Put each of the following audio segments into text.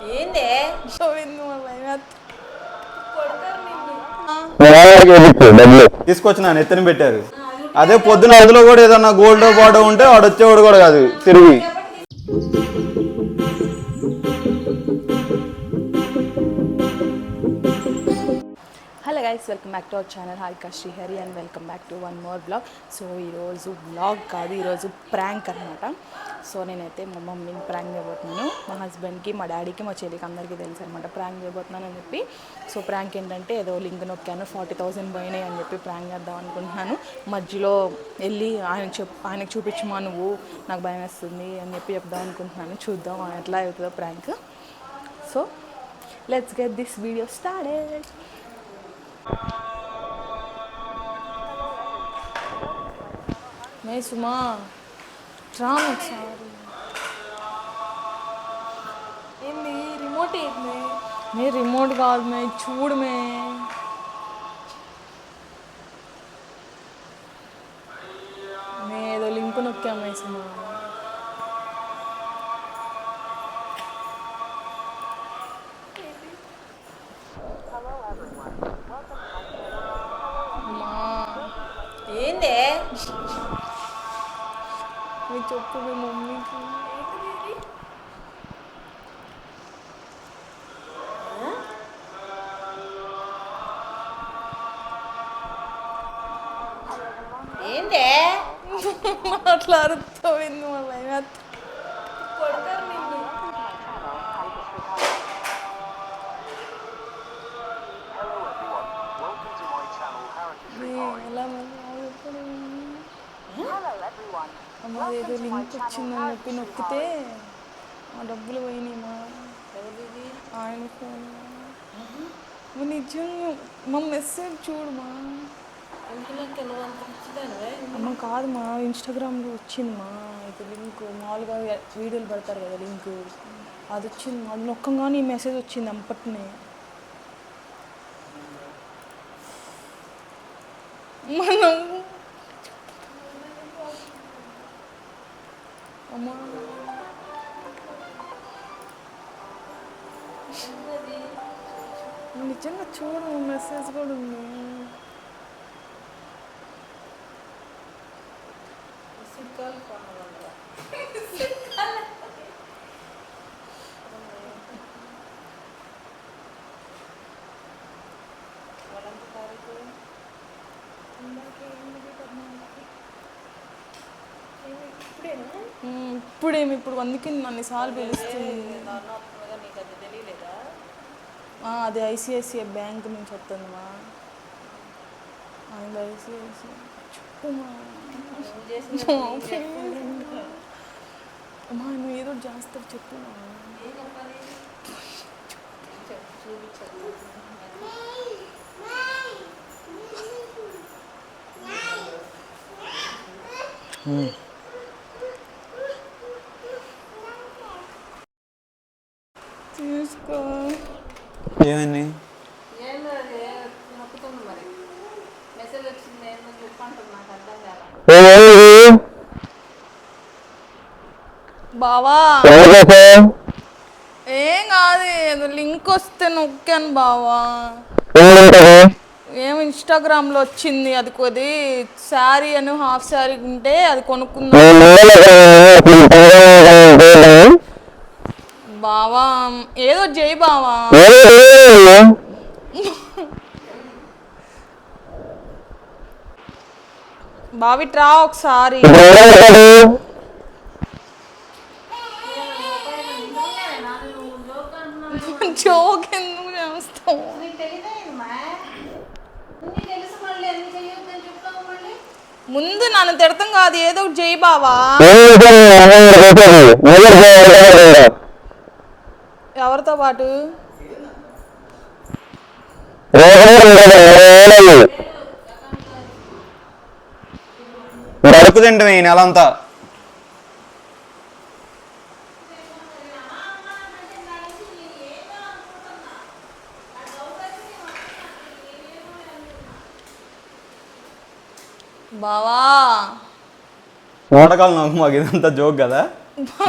ఏందే తీసుకొచ్చిన ఎత్తుని పెట్టారు. అదే పొద్దున అందులో కూడా ఏదన్నా గోల్డ్ బాడో ఉంటే వాడు వచ్చేవాడు కూడా కాదు తిరిగి. Hello guys, welcome back to our channel Harika Srihari and welcome back to one more blog. So ఈరోజు బ్లాగ్ కాదు, ఈరోజు ప్రాంక్ అనమాట. సో నేనైతే మా మమ్మీని ప్రాంక్ చేయబోతున్నాను. మా హస్బెండ్కి, మా డాడీకి, మా చెల్లికి అందరికీ తెలుసు అనమాట ప్రాంక్ చేయబోతున్నాను అని చెప్పి. సో ప్రాంక్ ఏంటంటే ఏదో లింక్ నొక్కాను 40,000 పోయినాయి అని చెప్పి ప్రాంక్ చేద్దాం అనుకుంటున్నాను. మధ్యలో వెళ్ళి ఆయనకు చూపించమా నువ్వు, నాకు భయం వేస్తుంది అని చెప్పి చెప్దాం అనుకుంటున్నాను. చూద్దాం ఎట్లా అవుతుందో prank. So let's get this video started. మే సుమా రాను ఒకసారి. ఏంది రిమోట్ ఏంది? మే రిమోట్ కాదు మే, చూడు మే. మే ఏదో లింక్ నొక్కా మే సుమా. ఏందే మీకు చెప్పు మీ మమ్మీకి. ఏందే మాట్లాడుతావింది మా భయం. కొడతారు నిన్ను. ఎలా అమ్మా ఏదో లింక్ వచ్చిందని చెప్పి నొక్కితే ఆ డబ్బులు పోయినాయి మా. ఆయన ఫోన్ నిజంగా మా మెసేజ్ చూడు మా. అమ్మ కాదు మా, ఇన్స్టాగ్రామ్లో వచ్చింది మా ఇది లింక్. మామూలుగా వీడియోలు పెడతారు కదా లింక్, అది వచ్చింది మా. అది నొక్కగానే ఈ మెసేజ్ వచ్చింది అంపట్నే. మనం అమ్మా నిజంగా చూడు మెసేజ్ కూడా ఉంది. ఇప్పుడేమి ఇప్పుడు అందుకే అన్నిసార్లు పిలుస్తుంది. అది ఐసిఐసిఐ బ్యాంక్ నుంచి వస్తుంది మా. అది ఐసిఐసిఐ చెప్పుమా. అమ్మా నువ్వు ఏదో చేస్తావు చెప్పుమా. తీసుకో. ఏమైంది? బావా ఏం కాదు, ఏదో లింక్ వస్తే నొక్కాను బావా. ఏం ఇన్స్టాగ్రామ్లో వచ్చింది, అది కొద్ది శారీ అని హాఫ్ శారీ ఉంటే అది కొనుక్కుందా బావా. ఏదో జై బావా. బావిట్రా ఒకసారి. జోక్ ఎందుకు చేస్తావు? ముందు నన్ను తిడతాం కాదు, ఏదో జై బావా. ఎవరితో పాటు? గడుపుదండి ఈ నెలంతా. బావా నాటకాలు నాకు మాకు ఇదంతా జోక్ కదా.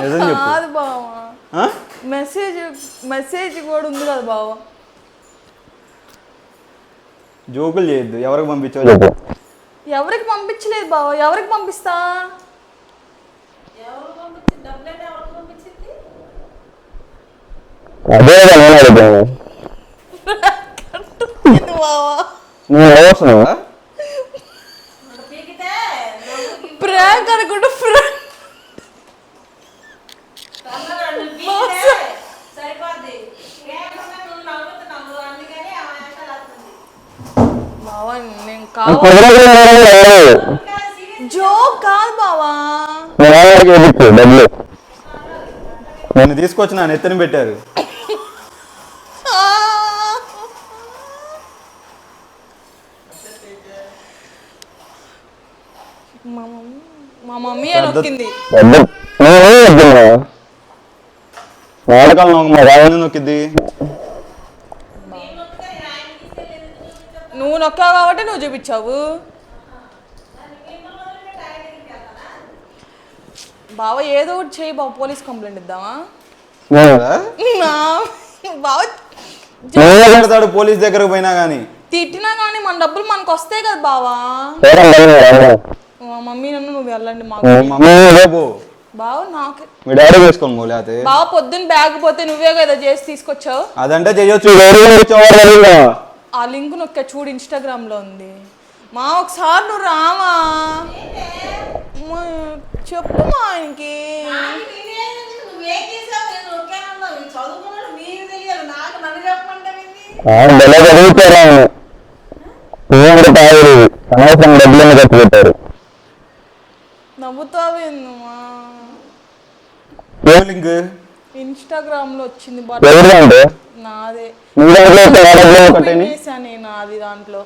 నిజం చెప్పు. కాదు బావా, మెసేజ్ కూడా ఉంది కదా బావ. జోకులు చేయొద్దు. ఎవరికి పంపించావు చెప్పు. ఎవరికి పంపించలేదు బావ. ఎవరికి పంపిస్తా? అదే ప్రాంక్ అనుకుంటా. బావా నేను జోక్ కాదు బావా. నేను తీసుకొచ్చి నా నెత్తిన పెట్టారు. మా మమ్మీ నొక్కింది. వాడకాలం మా రావణ నొక్కింది. నువ్వు నొక్కావు కాబట్టి నువ్వు చూపించావు. బావ ఏదో ఒకటి చేయి బావ. పోలీస్ కంప్లైంట్ ఇద్దామా? బావ పోలీస్ దగ్గరకు పోయినా గానీ తిట్టినా కానీ మన డబ్బులు మనకు వస్తాయి కదా బావా. మా మమ్మీ నన్ను నువ్వు వెళ్ళండి మాకు. బావ నాకు మీ డాడీ వేసుకోండి లేకపోతే. బావ పొద్దున్న బ్యాగ్ పోతే నువ్వే కదా చేసి తీసుకొచ్చావు. అదంటే చెయ్యొచ్చు. ఆ లింక్ నొక్క చూడు, ఇన్స్టాగ్రామ్ లో ఉంది. మా ఒకసారి నువ్వు రావా? చెప్పు మా ఆయనకి. నవ్వుతావేందమ్మా? ఇన్స్టాగ్రామ్ లో వచ్చింది. నాదే నాది దాంట్లో.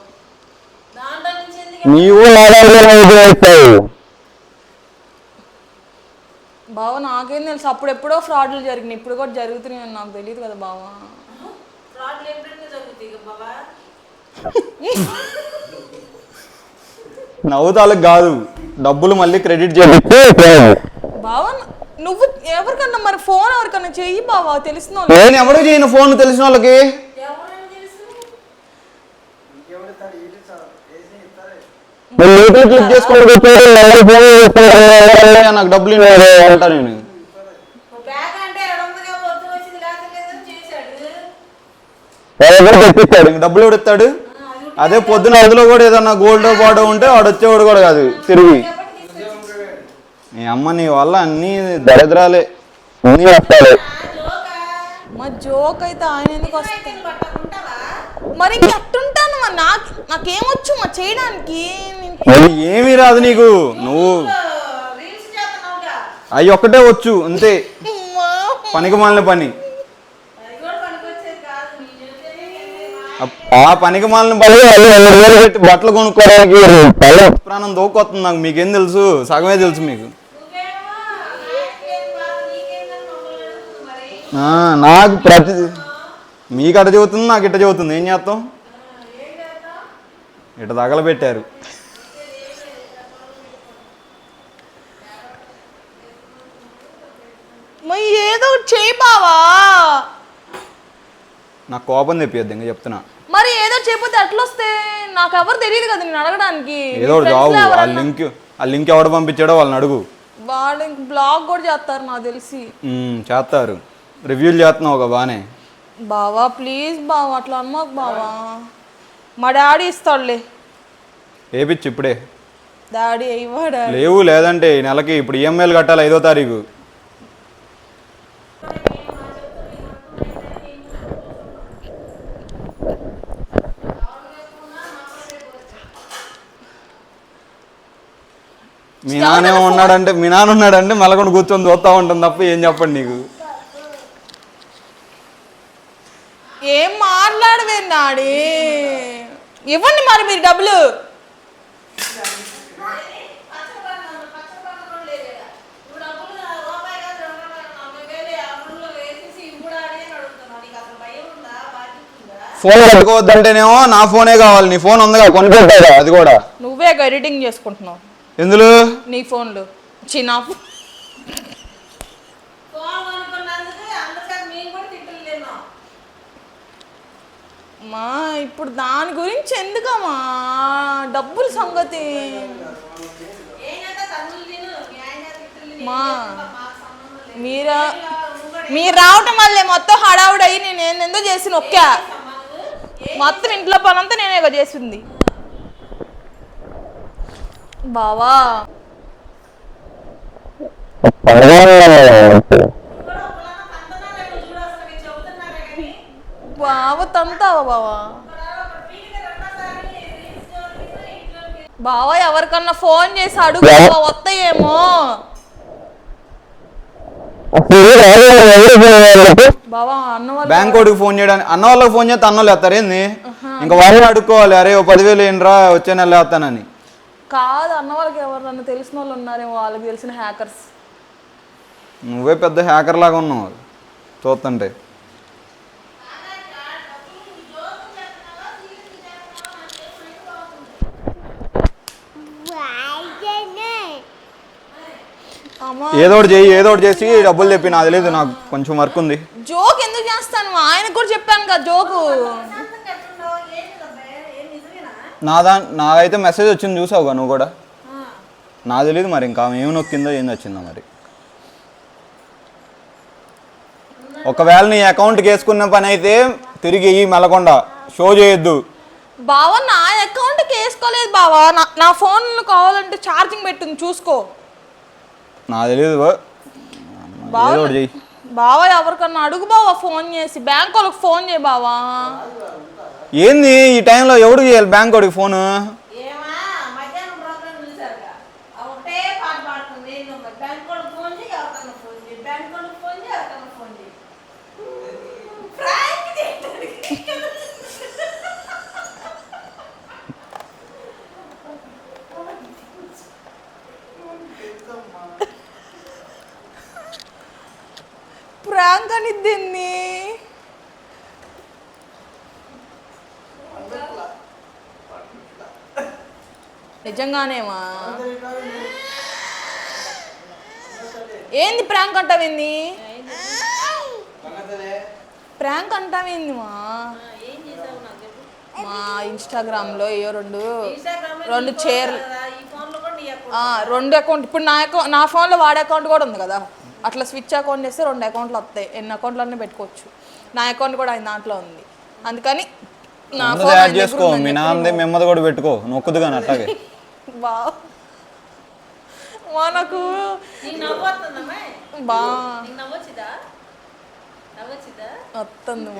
బావ నాకేం తెలుసు. అప్పుడు ఎప్పుడో ఫ్రాడ్లు జరిగినాయి, ఇప్పుడు కూడా జరుగుతున్నాయి అని నాకు తెలియదు కదా బావా. నవ్వుతాలకు కాదు, డబ్బులు మళ్ళీ క్రెడిట్ చేయండి బావా. నువ్వు ఎవరికన్నా మరి ఫోన్ ఎవరికన్నా చెయ్యి బావా. తెలిసిన నేను ఎవరు చేయను ఫోన్ తెలిసిన వాళ్ళకి. క్లిక్ చేసుకోండి. నాకు డబ్బులు అంటా నేను. తెప్పిస్తాడు డబ్బులు కూడా ఇస్తాడు. అదే పొద్దున అందులో కూడా ఏదన్నా గోల్డ్ బాడో ఉంటే వాడు వచ్చేవాడు కూడా కాదు తిరిగి. నీ అమ్మ నీ వల్ల అన్ని దరిద్రాలే అన్ని వస్తాయి. మా జోక్ అయితే ఆయన ఎందుకు వస్తాయి మరి? ఎట్టుంటాను మరి? నాకేమొచ్చు మా చేయడానికి? ఏమీ రాదు నీకు. నువ్వు అవి ఒక్కటే వచ్చు అంతే. పనికి మాలిన పని. ఆ పనికి మాలిన పని పెట్టి బట్టలు కొనుక్కోవడానికి ప్రాణం దోకొస్తుంది నాకు. మీకేం తెలుసు? సగమే తెలుసు మీకు. నాకు ప్రతి మీకు అట చెబుతుంది, నాకు ఇట్ట చెబుతుంది. ఏం చేస్తాం? ఇట తగలబెట్టారు. ఏదో చేయి బావా. నాకు కోపం తెప్పియద్దు ఇంకా చెప్తున్నా. మరి ఏదో చెప్పితే ఎట్లా వస్తే? నాకు ఎవరు తెలియదు కదా నేను అడగడానికి. ఏదో ఒకటి జాబు. ఆ లింక్ ఎవడు పంపించాడో వాళ్ళని అడుగు. వాళ్ళు బ్లాగ్ కూడా చేస్తారు నాకు తెలిసి. చేస్తారు. రివ్యూలు చేస్తున్నావు ఒక బానే. బావా ప్లీజ్ బావా అట్లా అన్నాకు బావా. మా డాడీ ఇస్తాడులే. ఏపిచ్చి ఇప్పుడే. డాడీ అయ్యవాడా? లేవు. లేదంటే ఈ నెలకి ఇప్పుడు ఈఎంఐలు కట్టాలి 5వ తారీఖు. మీ నాన్న ఉన్నాడంటే మళ్ళీ కూర్చొని చూస్తా ఉంటుంది తప్ప ఏం చెప్పండి నీకు. ఏం మాట్లాడవే డాడీ? ఇవ్వండి మరి మీరు డబ్బులు. ఫోన్ పట్టుకోవద్దంటేనేమో నా ఫోనే కావాలి. నీ ఫోన్ ఉందిగా కొనిపెట్టాగా అది కూడా. నువ్వే ఎడిటింగ్ చేసుకుంటున్నావు. ఎందులో? నీ ఫోన్లో. చిన్న మా ఇప్పుడు దాని గురించి ఎందుకమ్మా డబ్బుల సంగతి మా మీరు రావటం వల్లే మొత్తం హడావుడయ్యి నేను ఎందుకు చేసిన ఒక్కా మొత్తం ఇంట్లో పనంతా నేనే చేసింది బావా బావ తంతావా బావా బావా ఎవరికన్నా ఫోన్ చేసి అడుగు వస్తాయేమో బావా అన్న వాళ్ళు బ్యాంక్ వాడికి ఫోన్ చేయడానికి అన్న వాళ్ళకి ఫోన్ చేస్తే అన్న వాళ్ళు వేస్తారు ఏంది ఇంకా వాళ్ళని అడుక్కోవాలి అరే 10,000 ఏంట్రా వచ్చే నెల వేస్తానని కాదు అన్న వాళ్ళకి ఎవరన్నా తెలిసిన వాళ్ళు ఉన్నారేమో వాళ్ళకి తెలిసిన హ్యాకర్స్ నువ్వే పెద్ద హ్యాకర్ లాగా ఉన్నావు చూస్తుంటే ఏదో ఒకటి చేసి డబ్బులు చెప్పి నాకు తెలియదు నాకు కొంచెం వర్క్ ఉంది జోక్ ఎందుకు చేస్తాను ఆయనకు కూడా చెప్పాను కదా జోకు నాకైతే మెసేజ్ వచ్చింది చూసావుగా నువ్వు కూడా నాకు తెలియదు మరి ఇంకా ఏమి నొక్కిందో ఏంది వచ్చిందో మరి ఒకవేళ నీ అకౌంట్కి వేసుకున్న పని అయితే తిరిగి మెలకొండ షో చేయొద్దు బావా నా అకౌంట్కి వేసుకోలేదు బావా నా ఫోన్ కావాలంటే ఛార్జింగ్ పెట్టింది చూసుకో నాకు తెలియదు ఏదో ఒకటి చెయ్యి బావా ఎవరికన్నా అడుగు బావా ఫోన్ చేసి బ్యాంక్ వాళ్ళకి ఫోన్ చేయి బావా ఏంది ఈ టైంలో ఎవడు చేయాలి బ్యాంక్ వాడికి ఫోను ప్రాంక్ అని దీన్ని నిజంగానేమా ఏంది ప్రాంక్ అంటావేంది ప్రాంక్ అంటావేంది మా ఇన్స్టాగ్రామ్లో ఏయో రెండు చీరలు 2 అకౌంట్ ఇప్పుడు నా ఫోన్లో వాడే అకౌంట్ కూడా ఉంది కదా అట్లా స్విచ్ అకౌంట్ చేస్తే 2 అకౌంట్లు వస్తాయి ఎన్ని అకౌంట్లన్నీ పెట్టుకోవచ్చు నా అకౌంట్ కూడా ఆయన దాంట్లో ఉంది అందుకని నా ఫోన్ యాడ్ చేసుకో మీ నాన్నది మెమ్మది కూడా పెట్టుకో నొక్కుదు కానీ అట్లాగే బా నాకు బా వస్తుంది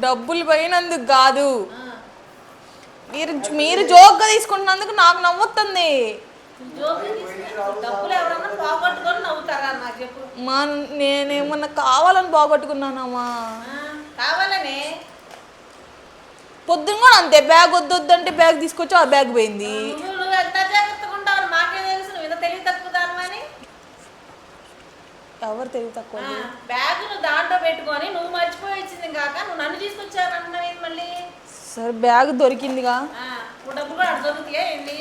డబ్బులు పోయినందుకు కాదు మీరు జోక్గా తీసుకుంటున్నందుకు నాకు నవ్వుతుంది మా నేనేమన్నా కావాలని పోగొట్టుకున్నానమ్మా కావాలనే పొద్దున్న కూడా అంతే బ్యాగ్ వద్దు అంటే బ్యాగ్ తీసుకొచ్చి ఆ బ్యాగ్ పోయింది ఎవరు తెలివి తక్కువ బ్యాగ్ దాంట్లో పెట్టుకొని నువ్వు మర్చిపోయి వచ్చింది కాక నువ్వు నన్ను తీసుకొచ్చానంటున్నావు మళ్ళీ సరే బ్యాగ్ దొరికిందిగా డబ్బులు కూడా దొరుకుతాయా ఏంటి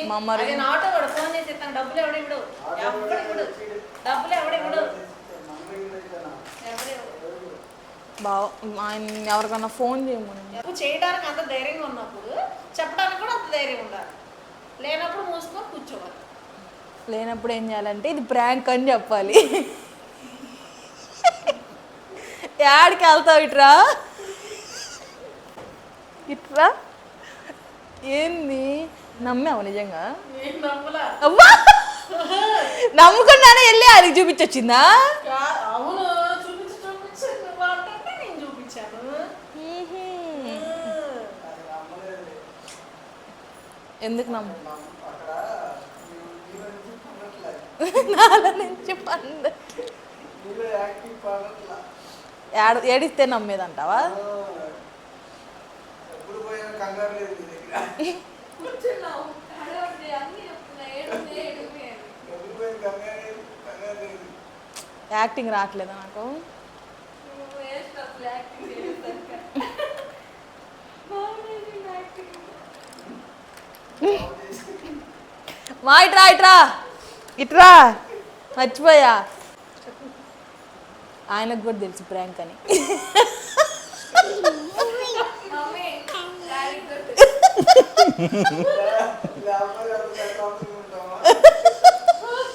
ఆటో కూడా ఫోన్ చేసి ఇస్తాను డబ్బులు ఎవడెవడు డబ్బులు ఎవడెవడు బాగా ఆయన ఎవరికన్నా ఫోన్ చేయమని నువ్వు చేయడానికి అంత ధైర్యంగా ఉన్నప్పుడు చెప్పడానికి కూడా అంత ధైర్యం ఉండాలి లేనప్పుడు మూసుకొని కూర్చోవాలి లేనప్పుడు ఏం చేయాలంటే ఇది ప్రాంక్ అని చెప్పాలి యాడికి వెళ్తావు ఇట్రా ఇట్రా ఏంది నమ్మావు నిజంగా అవ్వా నమ్ముకున్నానే వెళ్ళి ఆయనకి చూపించొచ్చిందా అవును చూపించి నేను చూపించాను ఎందుకు నమ్ము నుంచి పండు ఏడిస్తే నమ్మేదంటావా యాక్టింగ్ రావట్లేదా నాకు మా ఇట్రా ఇట్రా ఇట్రా మర్చిపోయా ఆయనకు కూడా తెలుసు ప్రాంక్ అని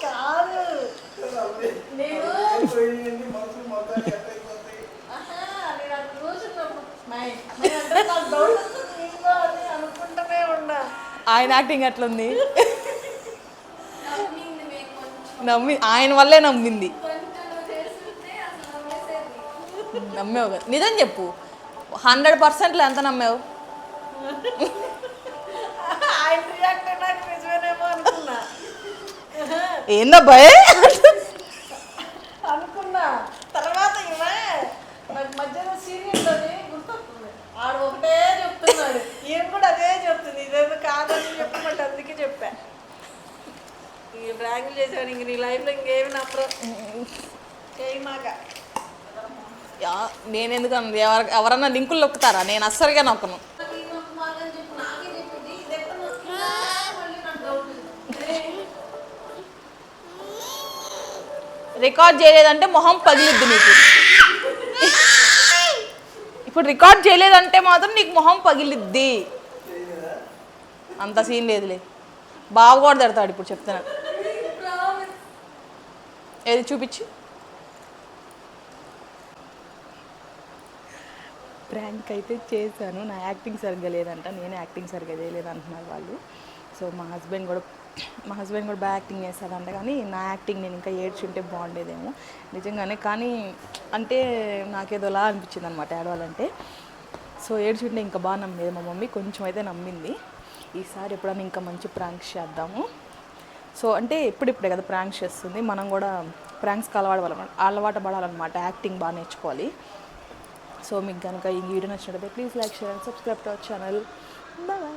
కాదు నేను నేను అక్కడ కూర్చున్నప్పుడు నేనంటే నాకు డౌట్ వస్తుంది నీలో అని అనుకుంటూనే ఉన్నా. ఆయన యాక్టింగ్ ఎట్లుంది? నమ్మి ఆయన వల్లే నమ్మింది. నమ్మావు కదా, నిజం చెప్పు 100%లో ఎంత నమ్మావు? ఆయన రియాక్ట్ నాకు నిజమేనేమో అనుకున్నా. ఏందబ్బాయ్ అనుకున్నా తర్వాత ఇవే నాకు మధ్యలో సీరియల్లోనే గుర్తొస్తుంది. ఆడు ఒకటే చెప్తున్నాడు, ఏం కూడా అదే చెప్తుంది. ఇదేదో కాదని చెప్పమంటే అందుకే చెప్పా. ఈ డ్రాయింగ్ చేశాడు, ఇంక నీ లైఫ్లో ఇంకేమి నమ్మరు చేయమాక. నేను ఎందుకు ఎవరన్నా లింకులు నొక్కుతారా? నేను అస్సలుగా నొక్కను. రికార్డ్ చేయలేదంటే మొహం పగిలిద్ది నీకు. ఇప్పుడు రికార్డ్ చేయలేదంటే మాత్రం నీకు మొహం పగిలిద్ది. అంత సీన్ లేదులే. బావ కూడా తిడతాడు ఇప్పుడు చెప్తున్నా. ఏది చూపించు. ప్రాంక్ అయితే చేశాను. నా యాక్టింగ్ సరిగ్గా లేదంట, నేనే యాక్టింగ్ సరిగ్గా చేయలేదు అంటున్నారు వాళ్ళు. సో మా హస్బెండ్ కూడా బాగా యాక్టింగ్ చేస్తాడంట. కానీ నా యాక్టింగ్ నేను ఇంకా ఏడ్చుంటే బాగుండేదేమో నిజంగానే. కానీ అంటే నాకేదోలా అనిపించింది అనమాట ఏడవాలంటే. సో ఏడ్చుంటే ఇంకా బాగా నమ్మేది మా మమ్మీ. కొంచెం అయితే నమ్మింది. ఈసారి ఎప్పుడైనా ఇంకా మంచి ప్రాంక్స్ చేద్దాము. సో అంటే ఇప్పుడిప్పుడే కదా ప్రాంక్స్ చేస్తుంది, మనం కూడా ప్రాంక్స్కి అలవాటు పడాలన్నమాట. యాక్టింగ్ బాగా నేర్చుకోవాలి. సో మీకు కనుక ఈ వీడియో నచ్చినట్లయితే please like, share and subscribe to our channel. Bye.